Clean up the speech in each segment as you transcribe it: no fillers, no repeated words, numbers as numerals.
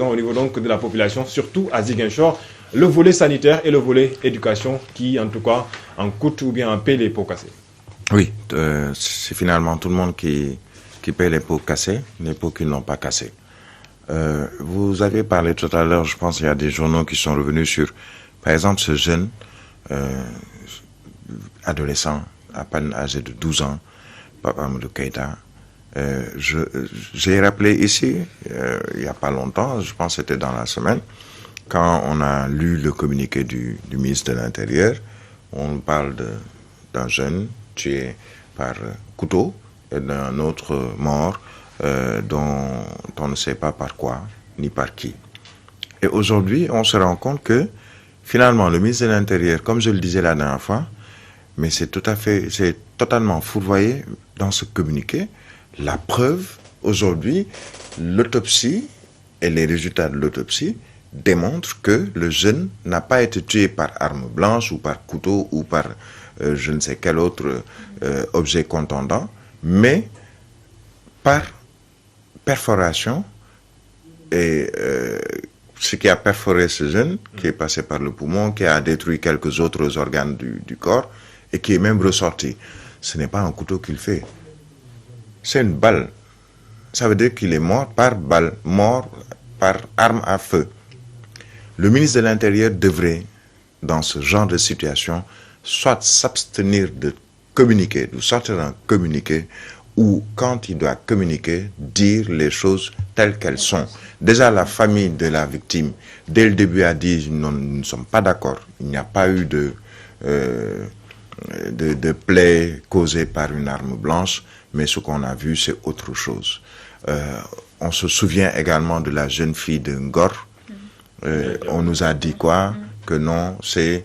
au niveau donc de la population, surtout à Ziguinchor, le volet sanitaire et le volet éducation qui, en tout cas, en coûte ou bien en paie les pots cassés. Oui, c'est finalement tout le monde qui paie les pots cassés, les pots qui n'ont pas cassés. Vous avez parlé tout à l'heure, je pense qu'il y a des journaux qui sont revenus sur, par exemple, ce jeune adolescent, à peine âgé de 12 ans, Papa Amadou Keïta. J'ai rappelé ici, il n'y a pas longtemps, je pense que c'était dans la semaine, quand on a lu le communiqué du ministre de l'Intérieur, on parle d'un jeune tué par couteau et d'un autre mort dont on ne sait pas par quoi ni par qui. Et aujourd'hui, on se rend compte que finalement, le ministre de l'Intérieur, comme je le disais la dernière fois, mais c'est totalement fourvoyé dans ce communiqué. La preuve, aujourd'hui, l'autopsie et les résultats de l'autopsie démontrent que le jeune n'a pas été tué par arme blanche ou par couteau ou par je ne sais quel autre objet contondant, mais par perforation. Et ce qui a perforé ce jeune, qui est passé par le poumon, qui a détruit quelques autres organes du corps et qui est même ressorti, ce n'est pas un couteau qu'il fait. C'est une balle. Ça veut dire qu'il est mort par balle, mort par arme à feu. Le ministre de l'Intérieur devrait, dans ce genre de situation, soit s'abstenir de communiquer, de sortir un communiqué, ou quand il doit communiquer, dire les choses telles qu'elles sont. Déjà, la famille de la victime, dès le début, a dit non, nous ne sommes pas d'accord. Il n'y a pas eu de plaie causée par une arme blanche, mais ce qu'on a vu, c'est autre chose. On se souvient également de la jeune fille de Ngor. On nous a dit quoi? Que non, c'est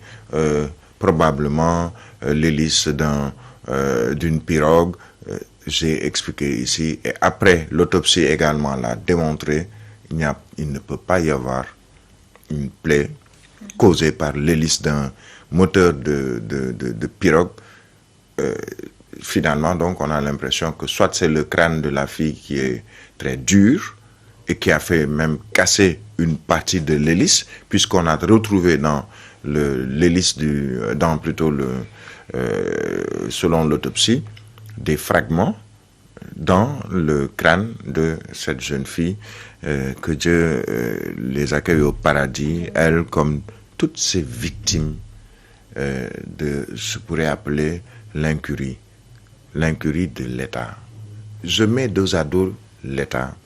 probablement l'hélice d'une pirogue. J'ai expliqué ici, et après l'autopsie également l'a démontré, il ne peut pas y avoir une plaie causée par l'hélice d'un moteur de pirogue. Finalement, donc, on a l'impression que soit c'est le crâne de la fille qui est très dur et qui a fait même casser une partie de l'hélice, puisqu'on a retrouvé dans l'hélice selon l'autopsie, des fragments dans le crâne de cette jeune fille, que Dieu les accueille au paradis, elle comme toutes ces victimes de ce qu'on pourrait appeler l'incurie de l'État. Je mets dos à dos l'État,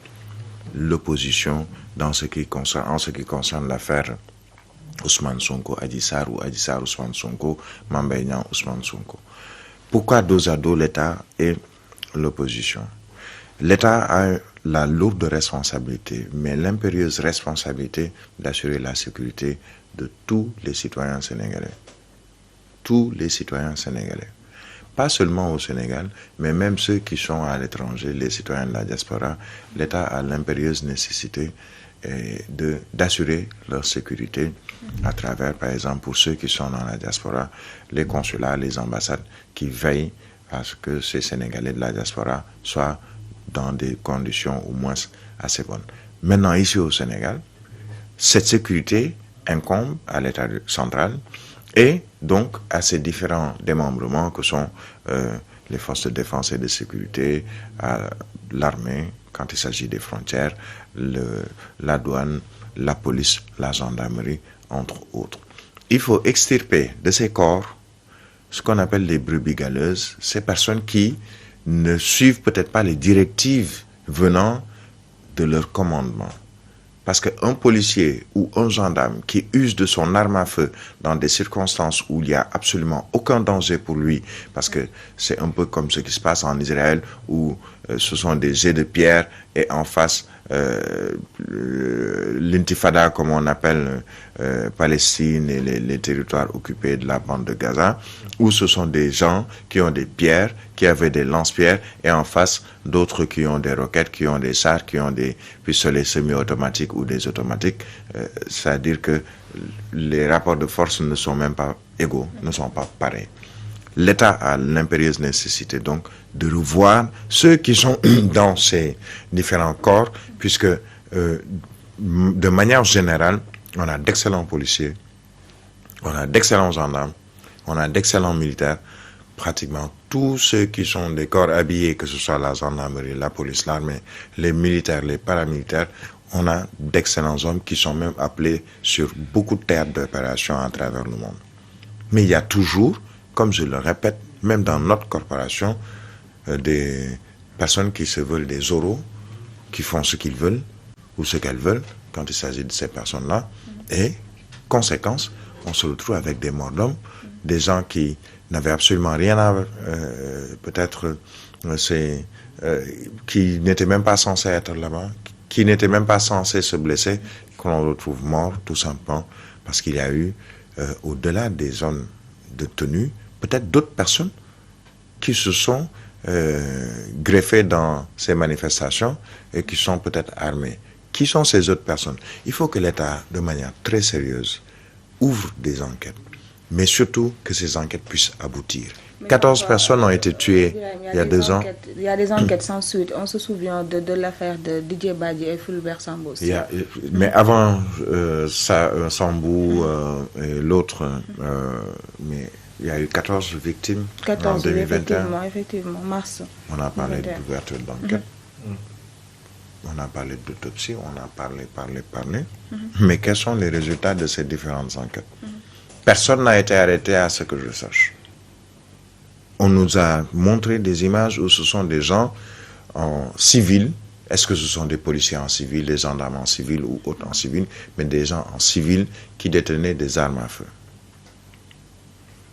l'opposition en ce qui concerne l'affaire Ousmane Sonko, Adji Sarr ou Adji Sarr Ousmane Sonko, Mame Mbaye Niang Ousmane Sonko. Pourquoi dos à dos l'État et l'opposition? L'État a la lourde responsabilité, mais l'impérieuse responsabilité d'assurer la sécurité de tous les citoyens sénégalais. Tous les citoyens sénégalais. Pas seulement au Sénégal, mais même ceux qui sont à l'étranger, les citoyens de la diaspora, l'État a l'impérieuse nécessité d'assurer leur sécurité à travers, par exemple, pour ceux qui sont dans la diaspora, les consulats, les ambassades, qui veillent à ce que ces Sénégalais de la diaspora soient dans des conditions au moins assez bonnes. Maintenant, ici au Sénégal, cette sécurité incombe à l'État central et donc à ces différents démembrements que sont les forces de défense et de sécurité, l'armée, quand il s'agit des frontières, la douane, la police, la gendarmerie, entre autres. Il faut extirper de ces corps ce qu'on appelle les brebis galeuses, ces personnes qui ne suivent peut-être pas les directives venant de leur commandement. Parce qu'un policier ou un gendarme qui use de son arme à feu dans des circonstances où il n'y a absolument aucun danger pour lui, parce que c'est un peu comme ce qui se passe en Israël où ce sont des jets de pierre et en face l'intifada, comme on appelle Palestine et les territoires occupés de la bande de Gaza, où ce sont des gens qui ont des pierres, qui avaient des lance-pierres, et en face d'autres qui ont des roquettes, qui ont des chars, qui ont des pistolets semi-automatiques ou des automatiques. C'est-à-dire que les rapports de force ne sont même pas égaux, ne sont pas pareils. L'État a l'impérieuse nécessité donc de revoir ceux qui sont dans ces différents corps, puisque de manière générale, on a d'excellents policiers, on a d'excellents gendarmes, on a d'excellents militaires. Pratiquement tous ceux qui sont des corps habillés, que ce soit la gendarmerie, la police, l'armée, les militaires, les paramilitaires, on a d'excellents hommes qui sont même appelés sur beaucoup de théâtres d'opération à travers le monde. Mais il y a toujours, comme je le répète, même dans notre corporation, des personnes qui se veulent des oraux, qui font ce qu'ils veulent ou ce qu'elles veulent quand il s'agit de ces personnes-là. Et, conséquence, on se retrouve avec des morts d'hommes, des gens qui n'avaient absolument rien à... peut-être qui n'étaient même pas censés être là-bas, qui n'étaient même pas censés se blesser, qu'on retrouve morts tout simplement parce qu'il y a eu, au-delà des zones de tenue, peut-être d'autres personnes qui se sont greffées dans ces manifestations et qui sont peut-être armées. Qui sont ces autres personnes? Il faut que l'État, de manière très sérieuse, ouvre des enquêtes. Mais surtout que ces enquêtes puissent aboutir. 14 personnes ont été tuées il y a 2 ans. Il y a des enquêtes sans suite. On se souvient de l'affaire de Didier Badji et Fulbert Sambou. Mais avant Sambou et l'autre, mais il y a eu 14 victimes 14, en 2021. Effectivement, mars. On a parlé d'ouverture d'enquête. On a parlé d'autopsie, on a parlé. Mais quels sont les résultats de ces différentes enquêtes? Personne n'a été arrêté à ce que je sache. On nous a montré des images où ce sont des gens en civil. Est-ce que ce sont des policiers en civil, des gendarmes en civil ou autres en civil, mais des gens en civil qui détenaient des armes à feu.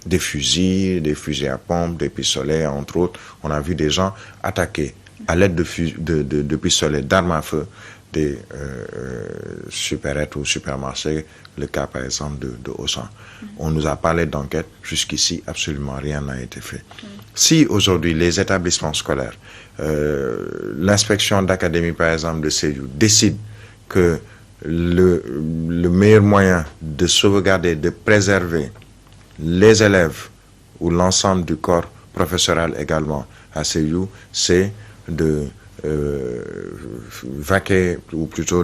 Des fusils à pompe, des pistolets, entre autres. On a vu des gens attaquer à l'aide de pistolets, d'armes à feu, des supérettes ou supermarchés, le cas par exemple de Auchan. On nous a parlé d'enquête, jusqu'ici absolument rien n'a été fait. Si aujourd'hui les établissements scolaires, l'inspection d'académie par exemple de Sédhiou décide que le meilleur moyen de sauvegarder, de préserver les élèves ou l'ensemble du corps professoral également à Sédhiou, c'est de vaquer, ou plutôt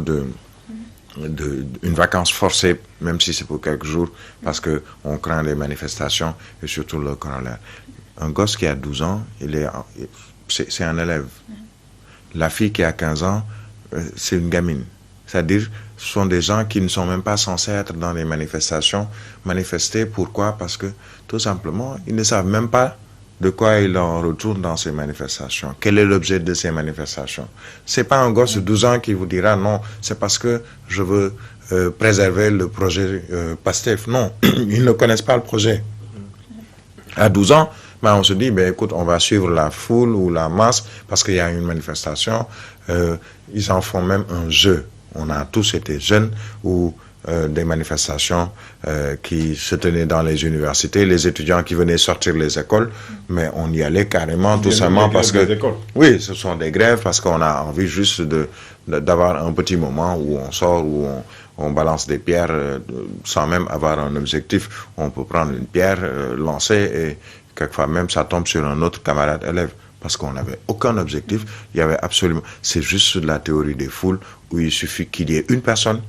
une vacance forcée, même si c'est pour quelques jours, parce qu'on craint les manifestations et surtout le corollaire. Un gosse qui a 12 ans, c'est un élève. La fille qui a 15 ans, c'est une gamine. C'est-à-dire, ce sont des gens qui ne sont même pas censés être dans les manifestations. Manifester, pourquoi? Parce que, tout simplement, ils ne savent même pas de quoi il en retourne dans ces manifestations. Quel est l'objet de ces manifestations? C'est pas un gosse de 12 ans qui vous dira non, c'est parce que je veux préserver le projet PASTEF. Non, ils ne connaissent pas le projet. À 12 ans, ben on se dit, ben écoute, on va suivre la foule ou la masse parce qu'il y a une manifestation. Ils en font même un jeu. On a tous été jeunes ou des manifestations qui se tenaient dans les universités, les étudiants qui venaient sortir les écoles, mais on y allait carrément tout simplement parce que... Oui, ce sont des grèves parce qu'on a envie juste d'avoir un petit moment où on sort, où on balance des pierres sans même avoir un objectif. On peut prendre une pierre, lancer et quelquefois même ça tombe sur un autre camarade élève. Parce qu'on n'avait aucun objectif, il y avait absolument... C'est juste de la théorie des foules où il suffit qu'il y ait une personne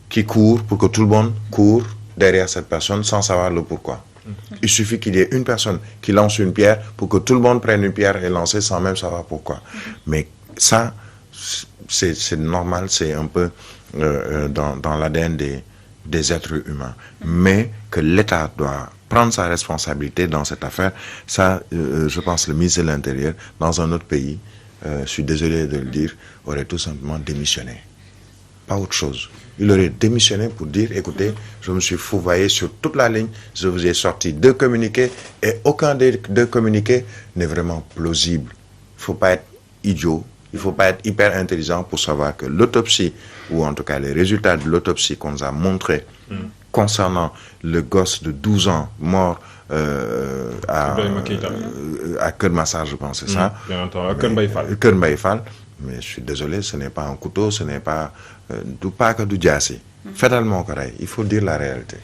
qui court pour que tout le monde court derrière cette personne sans savoir le pourquoi. Il suffit qu'il y ait une personne qui lance une pierre pour que tout le monde prenne une pierre et lance sans même savoir pourquoi. Mais ça, c'est normal, c'est un peu dans l'ADN des êtres humains. Mais que l'État doit prendre sa responsabilité dans cette affaire, ça, je pense, le ministre de l'Intérieur, dans un autre pays, je suis désolé de le dire, aurait tout simplement démissionné. Pas autre chose. Il aurait démissionné pour dire, écoutez, je me suis fourvoyé sur toute la ligne, je vous ai sorti 2 communiqués et aucun des 2 communiqués n'est vraiment plausible. Il ne faut pas être idiot, il ne faut pas être hyper intelligent pour savoir que l'autopsie, ou en tout cas les résultats de l'autopsie qu'on nous a montrés concernant le gosse de 12 ans mort à Kermassar, je pense, c'est ça. Bien entendu, à Keur Mbaye Fall. Mais je suis désolé, ce n'est pas un couteau, ce n'est pas du paaka du jaasi. Fatalement correct, il faut dire la réalité.